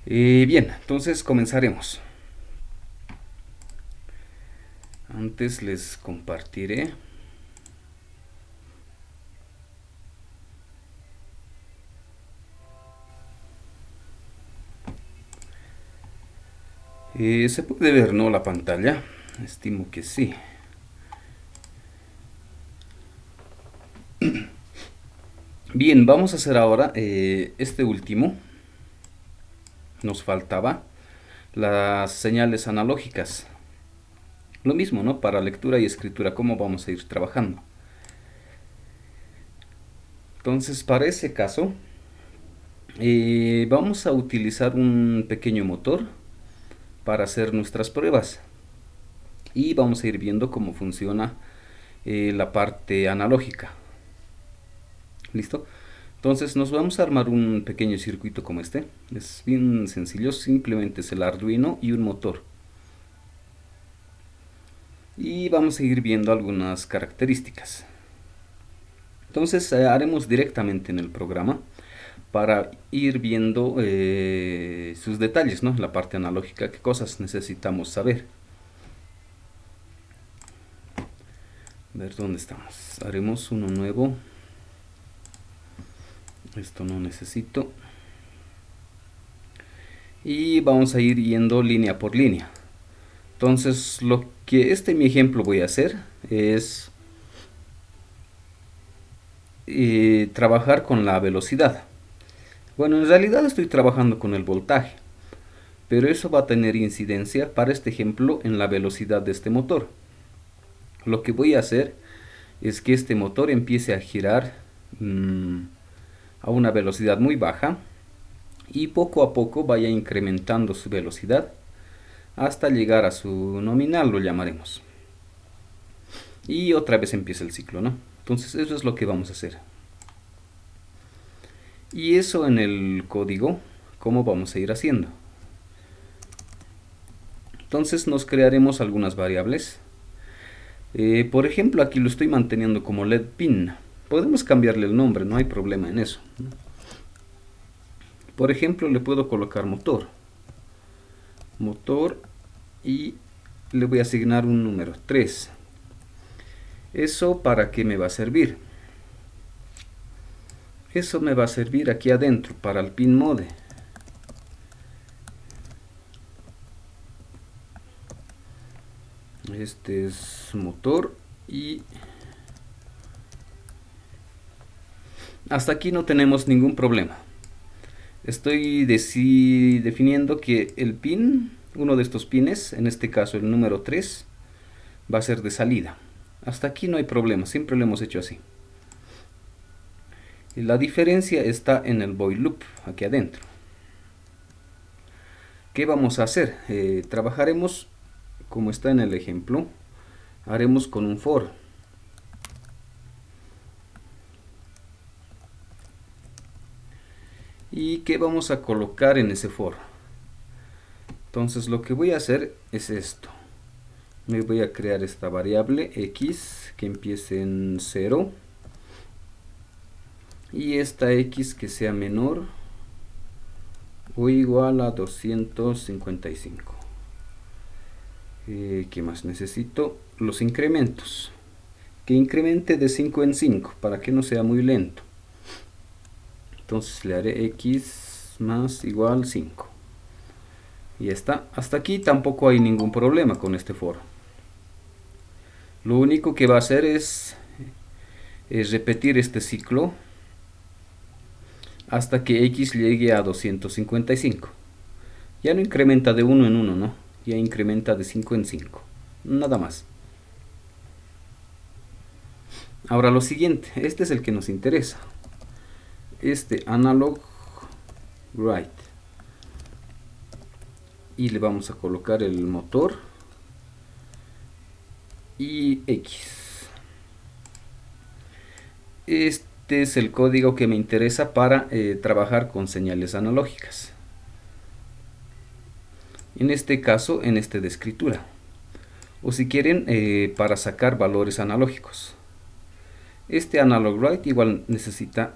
Bien, entonces comenzaremos. Antes les compartiré. ¿Se puede ver, no, la pantalla? Estimo que sí. Bien, vamos a hacer ahora este último. Nos faltaba las señales analógicas. Lo mismo, ¿no? Para lectura y escritura, ¿cómo vamos a ir trabajando? Entonces, para ese caso, vamos a utilizar un pequeño motor para hacer nuestras pruebas. Y vamos a ir viendo cómo funciona la parte analógica. ¿Listo? Entonces nos vamos a armar un pequeño circuito como este. Es bien sencillo, simplemente es el Arduino y un motor. Y vamos a ir viendo algunas características. Entonces haremos directamente en el programa para ir viendo sus detalles, ¿no? La parte analógica, qué cosas necesitamos saber. A ver dónde estamos. Haremos uno nuevo. Esto no necesito. Y vamos a ir yendo línea por línea. Entonces lo que mi ejemplo voy a hacer es trabajar con la velocidad. Bueno, en realidad estoy trabajando con el voltaje, pero eso va a tener incidencia para este ejemplo en la velocidad de este motor. Lo que voy a hacer es que este motor empiece a girar a una velocidad muy baja y poco a poco vaya incrementando su velocidad hasta llegar a su nominal, lo llamaremos. Y otra vez empieza el ciclo, ¿no? Entonces eso es lo que vamos a hacer. Y eso en el código, ¿cómo vamos a ir haciendo? Entonces nos crearemos algunas variables. Por ejemplo, aquí lo estoy manteniendo como LED pin. Podemos cambiarle el nombre, no hay problema en eso. Por ejemplo, le puedo colocar motor. Motor y le voy a asignar un número 3. ¿Eso para qué me va a servir? Eso me va a servir aquí adentro para el pin mode. Este es motor y hasta aquí no tenemos ningún problema. Estoy definiendo que el pin, uno de estos pines, en este caso el número 3, va a ser de salida. Hasta aquí no hay problema, siempre lo hemos hecho así. Y la diferencia está en el void loop, aquí adentro. ¿Qué vamos a hacer? Trabajaremos como está en el ejemplo, haremos con un for. ¿Y qué vamos a colocar en ese for? Entonces lo que voy a hacer es esto. Me voy a crear esta variable x que empiece en 0 y esta x que sea menor o igual a 255. ¿Qué más necesito? Los incrementos. Que incremente de 5 en 5 para que no sea muy lento. Entonces le haré x más igual 5. Y ya está. Hasta aquí tampoco hay ningún problema con este for. Lo único que va a hacer es repetir este ciclo hasta que x llegue a 255. Ya no incrementa de 1 en 1, ¿no? Ya incrementa de 5 en 5. Nada más. Ahora lo siguiente, este es el que nos interesa. Este analog write. Y le vamos a colocar el motor y x. Este es el código que me interesa para trabajar con señales analógicas. En este caso, en este de escritura. O si quieren, para sacar valores analógicos. Este analog write igual necesita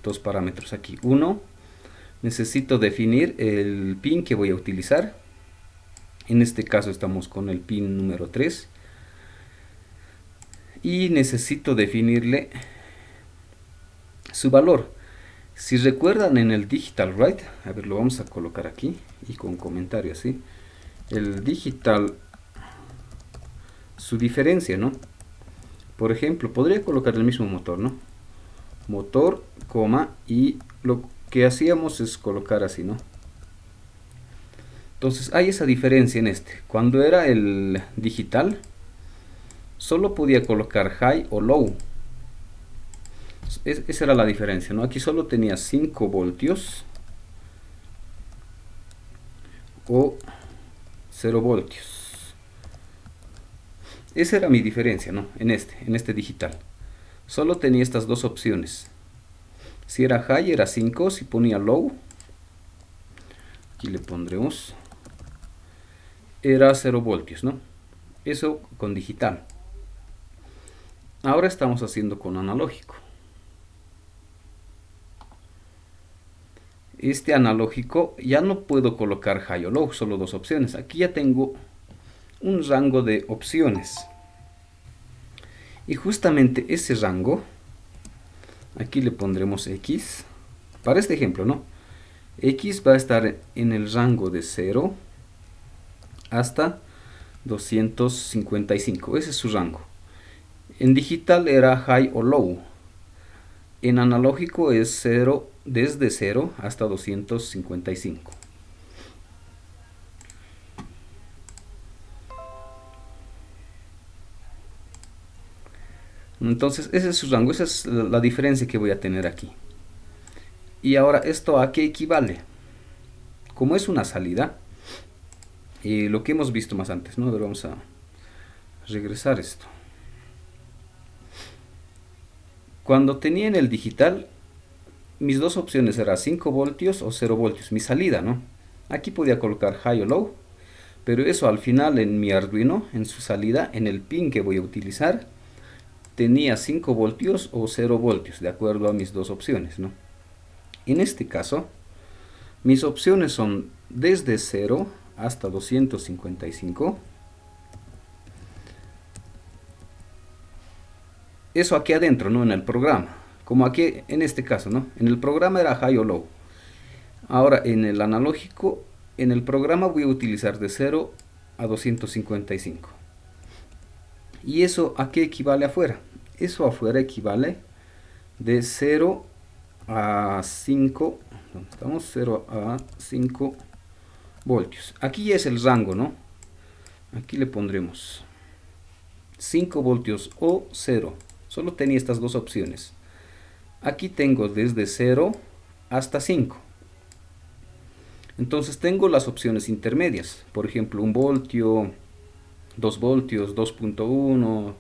dos parámetros aquí. Uno, necesito definir el pin que voy a utilizar. En este caso estamos con el pin número 3. Y necesito definirle su valor. Si recuerdan en el digital write, a ver, lo vamos a colocar aquí y con comentario así. El digital, su diferencia, ¿no? Por ejemplo, podría colocar el mismo motor, ¿no? Motor, coma, y lo que hacíamos es colocar así, ¿no? Entonces hay esa diferencia en este. Cuando era el digital, solo podía colocar high o low. Esa era la diferencia, ¿no? Aquí solo tenía 5 voltios o 0 voltios. Esa era mi diferencia, ¿no? En este digital. Solo tenía estas dos opciones. Si era high era 5, si ponía low, aquí le pondremos, era 0 voltios, ¿no? Eso con digital. Ahora estamos haciendo con analógico. Este analógico ya no puedo colocar high o low, solo dos opciones. Aquí ya tengo un rango de opciones. Y justamente ese rango, aquí le pondremos X. Para este ejemplo, ¿no? X va a estar en el rango de 0 hasta 255. Ese es su rango. En digital era high o low. En analógico es 0, desde 0 hasta 255. Entonces ese es su rango, esa es la diferencia que voy a tener aquí. Y ahora, ¿esto a qué equivale? Como es una salida, lo que hemos visto más antes, ¿no? Pero vamos a regresar esto. Cuando tenía en el digital, mis dos opciones eran 5 voltios o 0 voltios, mi salida, ¿no? Aquí podía colocar high o low, pero eso al final en mi Arduino, en su salida, en el pin que voy a utilizar, tenía 5 voltios o 0 voltios, de acuerdo a mis dos opciones, ¿no? En este caso, mis opciones son desde 0 hasta 255. Eso aquí adentro, ¿no? En el programa. Como aquí, en este caso, ¿no? En el programa era high o low. Ahora, en el analógico, en el programa voy a utilizar de 0 a 255. ¿Y eso a qué equivale afuera? Eso afuera equivale de 0 a 5, ¿dónde estamos? 0 a 5 voltios. Aquí es el rango, ¿no? Aquí le pondremos 5 voltios o 0. Solo tenía estas dos opciones. Aquí tengo desde 0 hasta 5. Entonces tengo las opciones intermedias. Por ejemplo, 1 voltio, 2 voltios, 2.1,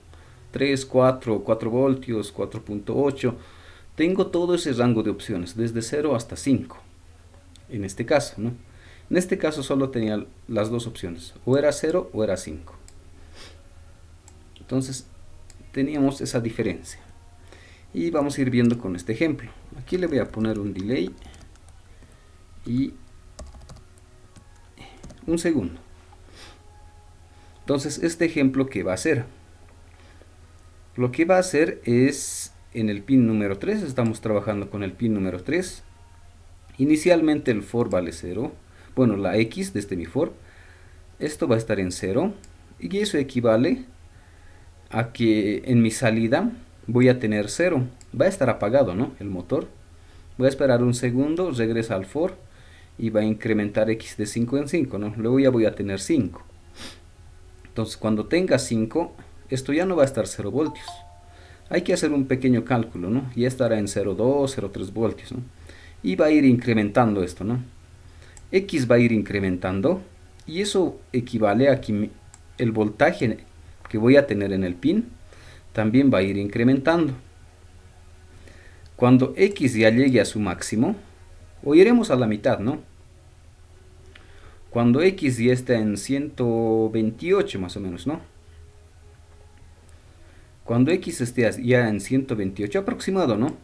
3, 4, 4 voltios, 4.8. Tengo todo ese rango de opciones, desde 0 hasta 5. En este caso, ¿no? En este caso solo tenía las dos opciones. O era 0 o era 5. Entonces teníamos esa diferencia. Y vamos a ir viendo con este ejemplo. Aquí le voy a poner un delay y un segundo. Entonces este ejemplo, ¿qué va a hacer? Lo que va a hacer es en el pin número 3, estamos trabajando con el pin número 3. Inicialmente el for vale 0. Bueno, la X desde mi for. Esto va a estar en 0. Y eso equivale a que en mi salida voy a tener 0. Va a estar apagado, ¿no? El motor. Voy a esperar un segundo, regresa al for y va a incrementar X de 5 en 5, ¿no? Luego ya voy a tener 5. Entonces cuando tenga 5, esto ya no va a estar 0 voltios. Hay que hacer un pequeño cálculo, ¿no? Ya estará en 0,2, 0,3 voltios, ¿no? Y va a ir incrementando esto, ¿no? X va a ir incrementando y eso equivale a que el voltaje que voy a tener en el pin también va a ir incrementando. Cuando X ya llegue a su máximo, o iremos a la mitad, ¿no? Cuando X ya está en 128 más o menos, ¿no? Cuando X esté ya en 128 aproximado, ¿no?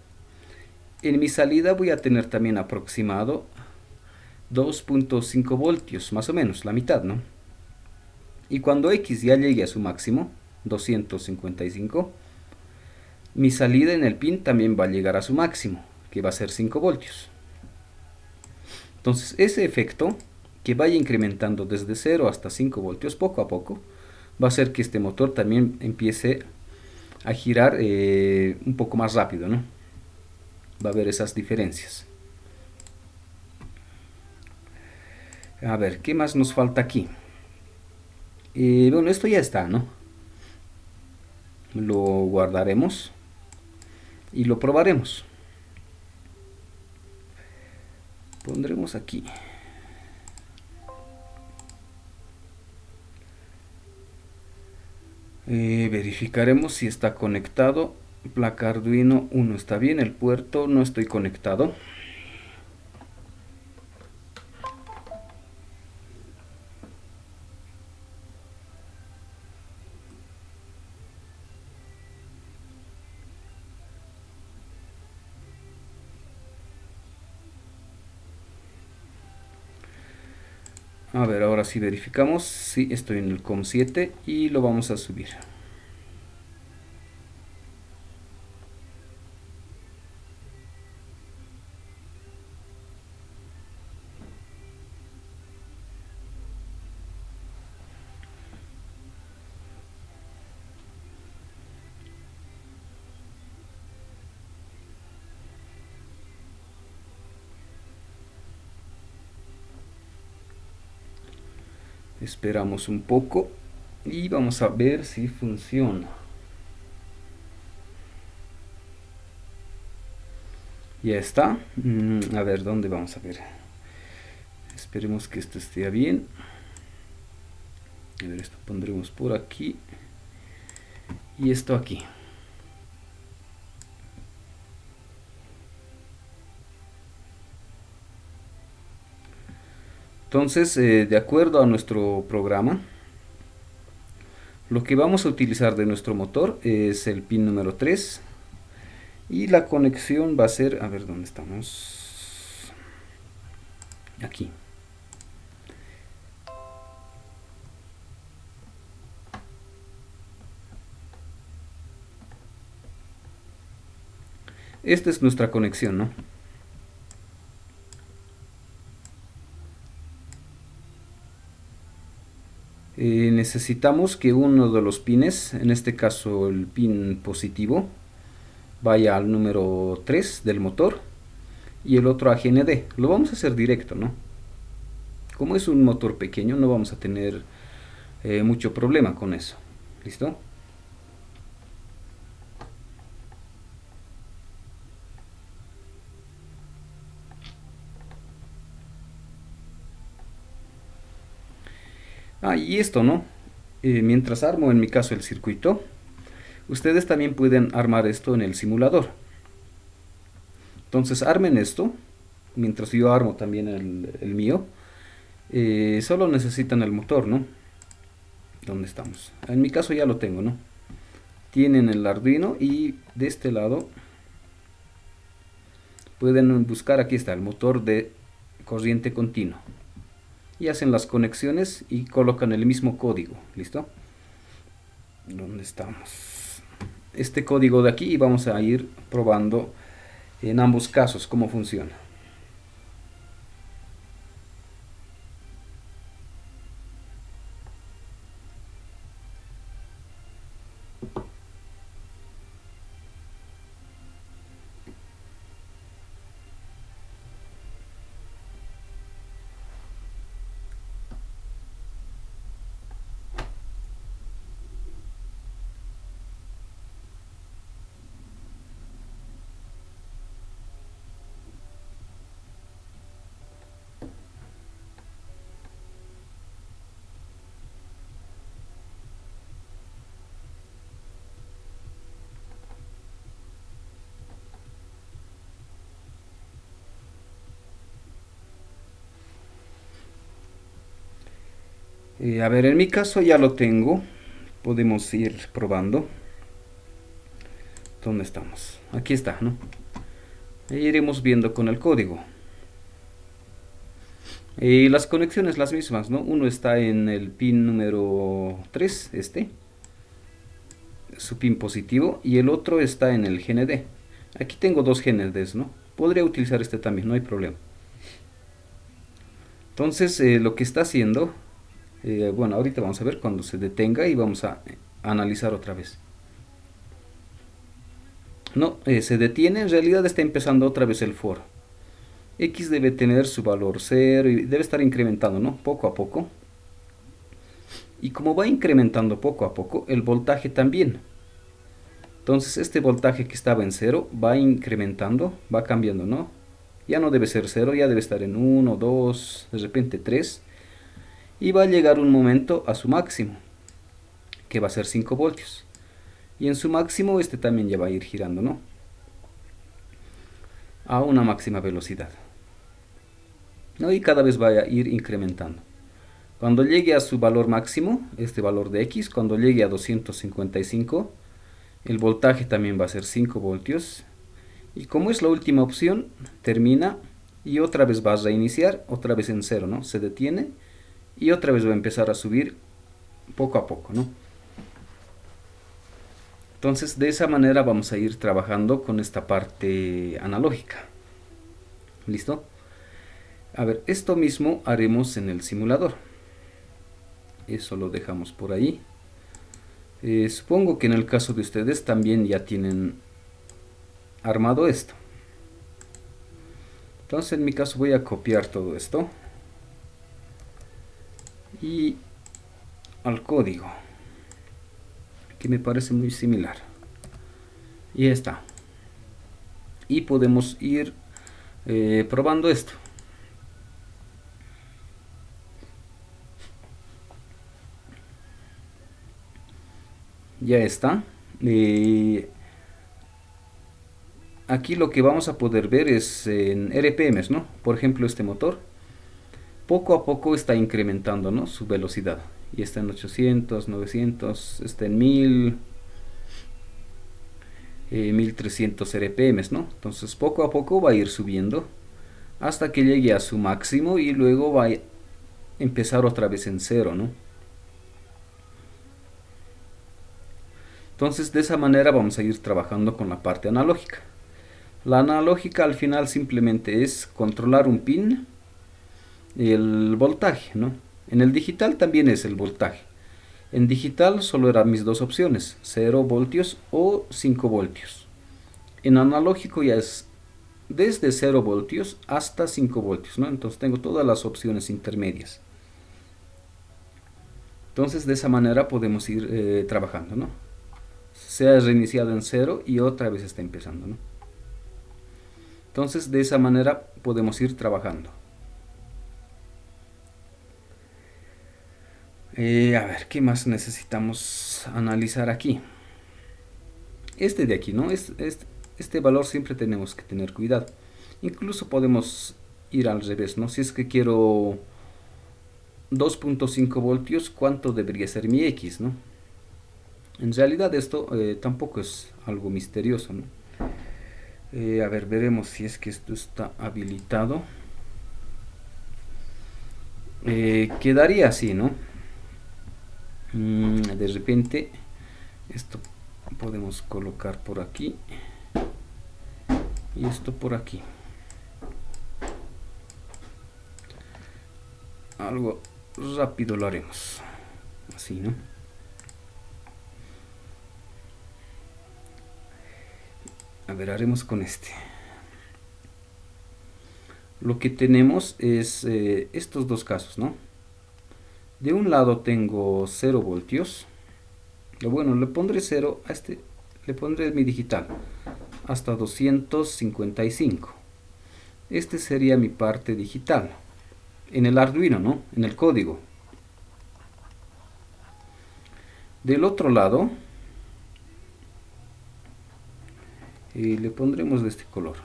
En mi salida voy a tener también aproximado 2.5 voltios, más o menos, la mitad, ¿no? Y cuando X ya llegue a su máximo, 255, mi salida en el pin también va a llegar a su máximo, que va a ser 5 voltios. Entonces, ese efecto, que vaya incrementando desde 0 hasta 5 voltios poco a poco, va a hacer que este motor también empiece a girar un poco más rápido, ¿no? Va a haber esas diferencias. A ver, ¿qué más nos falta aquí? Bueno, esto ya está, ¿no? Lo guardaremos y lo probaremos. Pondremos aquí. Verificaremos si está conectado. Placa Arduino 1 está bien, el puerto no estoy conectado. A ver, ahora sí verificamos. Sí, estoy en el COM7 y lo vamos a subir. Esperamos un poco y vamos a ver si funciona. Ya está. A ver, ¿dónde vamos a ver? Esperemos que esto esté bien. A ver, esto pondremos por aquí. Y esto aquí. Entonces, de acuerdo a nuestro programa, lo que vamos a utilizar de nuestro motor es el pin número 3. Y la conexión va a ser, a ver, ¿dónde estamos? Aquí. Esta es nuestra conexión, ¿no? Necesitamos que uno de los pines, en este caso el pin positivo, vaya al número 3 del motor y el otro a GND. Lo vamos a hacer directo, ¿no? Como es un motor pequeño, no vamos a tener mucho problema con eso. ¿Listo? Y esto, ¿no? Mientras armo en mi caso el circuito, ustedes también pueden armar esto en el simulador. Entonces armen esto, mientras yo armo también el mío. Solo necesitan el motor, ¿no? ¿Dónde estamos? En mi caso ya lo tengo, ¿no? Tienen el Arduino y de este lado pueden buscar, aquí está el motor de corriente continua. Y hacen las conexiones y colocan el mismo código. ¿Listo? ¿Dónde estamos? Este código de aquí y vamos a ir probando en ambos casos cómo funciona. A ver, en mi caso ya lo tengo. Podemos ir probando. ¿Dónde estamos? Aquí está, ¿no? E iremos viendo con el código. Las conexiones las mismas, ¿no? Uno está en el pin número 3 su pin positivo, y el otro está en el GND. Aquí tengo dos GNDs, ¿no? Podría utilizar este también, no hay problema. Entonces, lo que está haciendo, bueno, ahorita vamos a ver cuando se detenga y vamos a analizar otra vez. No, se detiene, en realidad está empezando otra vez el for. X debe tener su valor 0 y debe estar incrementando, ¿no? Poco a poco. Y como va incrementando poco a poco, el voltaje también. Entonces este voltaje que estaba en 0 va incrementando, va cambiando, ¿no? Ya no debe ser 0, ya debe estar en 1, 2, de repente 3. Y va a llegar un momento a su máximo, que va a ser 5 voltios. Y en su máximo este también ya va a ir girando, ¿no? A una máxima velocidad, ¿no? Y cada vez va a ir incrementando. Cuando llegue a su valor máximo, este valor de X, cuando llegue a 255, el voltaje también va a ser 5 voltios. Y como es la última opción, termina y otra vez va a reiniciar, otra vez en 0, ¿no? Se detiene y otra vez va a empezar a subir poco a poco, ¿no? Entonces, de esa manera vamos a ir trabajando con esta parte analógica. ¿Listo? A ver, esto mismo haremos en el simulador. Eso lo dejamos por ahí. Supongo que en el caso de ustedes también ya tienen armado esto. Entonces en mi caso voy a copiar todo esto y al código, que me parece muy similar. Y ya está. Y podemos ir probando esto. Ya está. Aquí lo que vamos a poder ver es en RPMs, ¿no? Por ejemplo, este motor poco a poco está incrementando, ¿no? Su velocidad. Y está en 800, 900, está en 1000, 1300 RPMs, ¿no? Entonces poco a poco va a ir subiendo hasta que llegue a su máximo y luego va a empezar otra vez en 0, ¿no? Entonces de esa manera vamos a ir trabajando con la parte analógica. La analógica al final simplemente es controlar un pin y el voltaje, ¿no? En el digital también es el voltaje. En digital solo eran mis dos opciones, 0 voltios o 5 voltios. En analógico ya es desde 0 voltios hasta 5 voltios, ¿no? Entonces tengo todas las opciones intermedias. Entonces de esa manera podemos ir trabajando, ¿no? Se ha reiniciado en 0 y otra vez está empezando, ¿no? Entonces de esa manera podemos ir trabajando. A ver, ¿qué más necesitamos analizar aquí? Este de aquí, ¿no? Este valor siempre tenemos que tener cuidado. Incluso podemos ir al revés, ¿no? Si es que quiero 2.5 voltios, ¿cuánto debería ser mi X, ¿no? En realidad esto tampoco es algo misterioso, ¿no? A ver, veremos si es que esto está habilitado. Quedaría así, ¿no? De repente esto podemos colocar por aquí y esto por aquí. Algo rápido lo haremos así, ¿no? A ver, haremos con este. Lo que tenemos es estos dos casos, ¿no? De un lado tengo 0 voltios. Bueno, le pondré 0 a este, le pondré mi digital hasta 255. Este sería mi parte digital en el Arduino, ¿no? En el código. Del otro lado le pondremos de este color.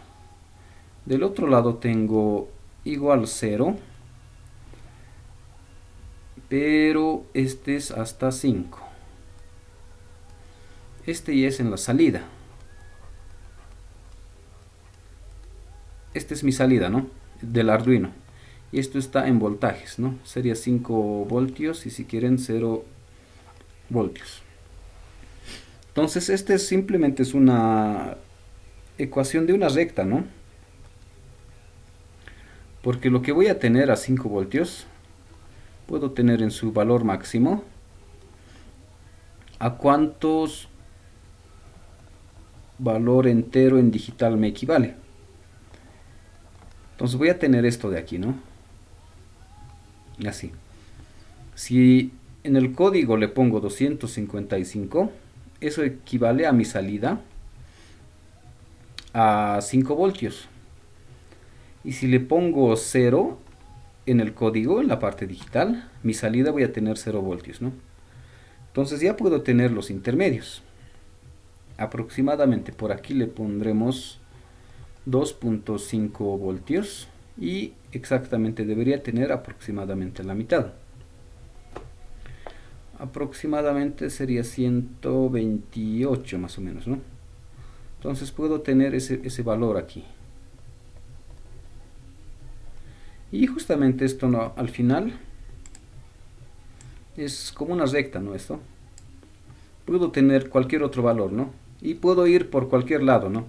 Del otro lado tengo igual 0, pero este es hasta 5. Este ya es en la salida. Esta es mi salida, ¿no? Del Arduino. y esto está en voltajes, ¿no? Sería 5 voltios y si quieren 0 voltios. Entonces, este simplemente es una ecuación de una recta, ¿no? Porque lo que voy a tener a 5 voltios, puedo tener en su valor máximo a cuántos valor entero en digital me equivale. Entonces voy a tener esto de aquí, ¿no? Así. Si en el código le pongo 255, eso equivale a mi salida a 5 voltios. Y si le pongo 0 en el código, en la parte digital, mi salida voy a tener 0 voltios, ¿no? Entonces ya puedo tener los intermedios. Aproximadamente por aquí le pondremos 2.5 voltios y exactamente debería tener aproximadamente la mitad. Aproximadamente sería 128 más o menos, ¿no? Entonces puedo tener ese valor aquí. Y justamente esto, ¿no?, al final es como una recta, ¿no? Esto. Puedo tener cualquier otro valor, ¿no? Y puedo ir por cualquier lado, ¿no?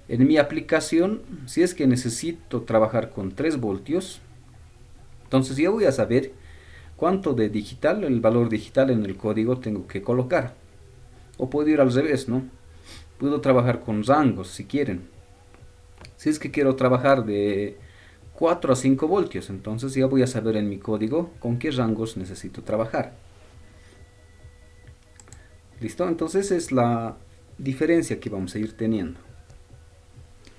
En mi aplicación, si es que necesito trabajar con 3 voltios, entonces ya voy a saber cuánto de digital, el valor digital en el código tengo que colocar. O puedo ir al revés, ¿no? Puedo trabajar con rangos si quieren. Si es que quiero trabajar de 4 a 5 voltios, entonces ya voy a saber en mi código con qué rangos necesito trabajar. ¿Listo? Entonces es la diferencia que vamos a ir teniendo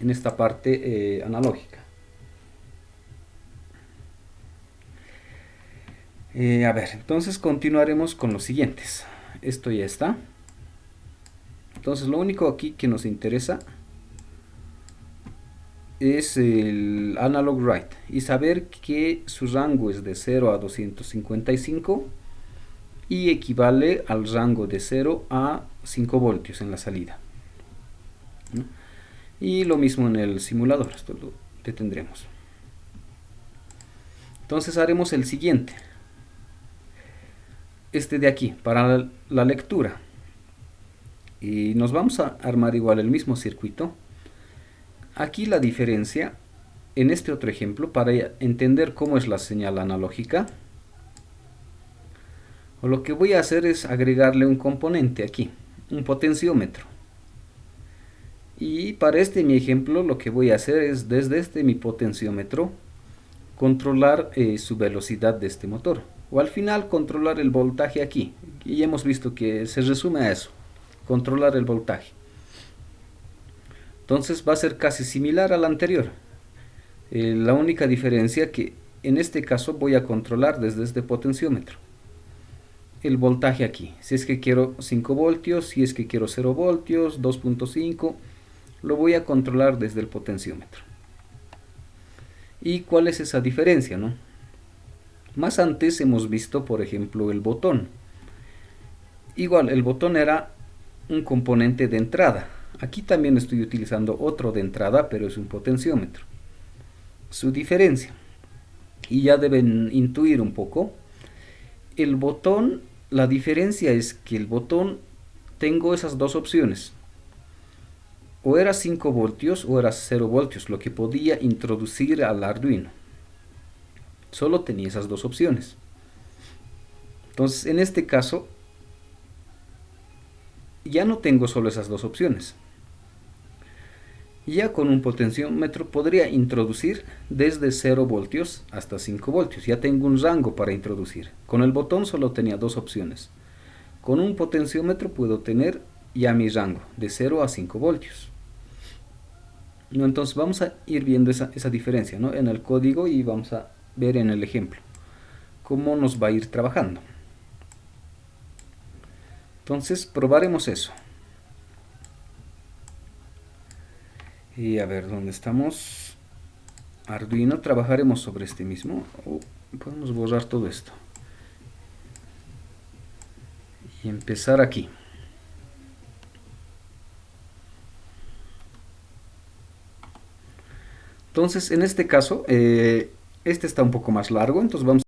en esta parte analógica. A ver, entonces continuaremos con los siguientes. Esto ya está. Entonces lo único aquí que nos interesa es el analog write y saber que su rango es de 0 a 255 y equivale al rango de 0 a 5 voltios en la salida, ¿no? Y lo mismo en el simulador, esto lo detendremos. Entonces haremos el siguiente, este de aquí, para la lectura. Y nos vamos a armar igual el mismo circuito. Aquí la diferencia, en este otro ejemplo, para entender cómo es la señal analógica, lo que voy a hacer es agregarle un componente aquí, un potenciómetro. Y para mi ejemplo lo que voy a hacer es desde mi potenciómetro controlar su velocidad de este motor. O al final controlar el voltaje aquí. Y ya hemos visto que se resume a eso, controlar el voltaje. Entonces va a ser casi similar al anterior. La única diferencia que en este caso voy a controlar desde este potenciómetro el voltaje aquí. Si es que quiero 5 voltios, si es que quiero 0 voltios, 2.5, lo voy a controlar desde el potenciómetro. ¿Y cuál es esa diferencia, no? Más antes hemos visto, por ejemplo, el botón. Igual, el botón era un componente de entrada. Aquí también estoy utilizando otro de entrada, pero es un potenciómetro. Su diferencia, y ya deben intuir un poco, el botón, la diferencia es que el botón tengo esas dos opciones. O era 5 voltios o era 0 voltios, lo que podía introducir al Arduino. Solo tenía esas dos opciones. Entonces, en este caso, ya no tengo solo esas dos opciones. Ya con un potenciómetro podría introducir desde 0 voltios hasta 5 voltios. Ya tengo un rango para introducir. Con el botón solo tenía dos opciones. Con un potenciómetro puedo tener ya mi rango de 0 a 5 voltios. ¿No? Entonces vamos a ir viendo esa diferencia, ¿no?, en el código, y vamos a ver en el ejemplo cómo nos va a ir trabajando. Entonces probaremos eso. Y a ver, ¿dónde estamos? Arduino, trabajaremos sobre este mismo. Podemos borrar todo esto y empezar aquí. Entonces, en este caso, Este está un poco más largo, entonces vamos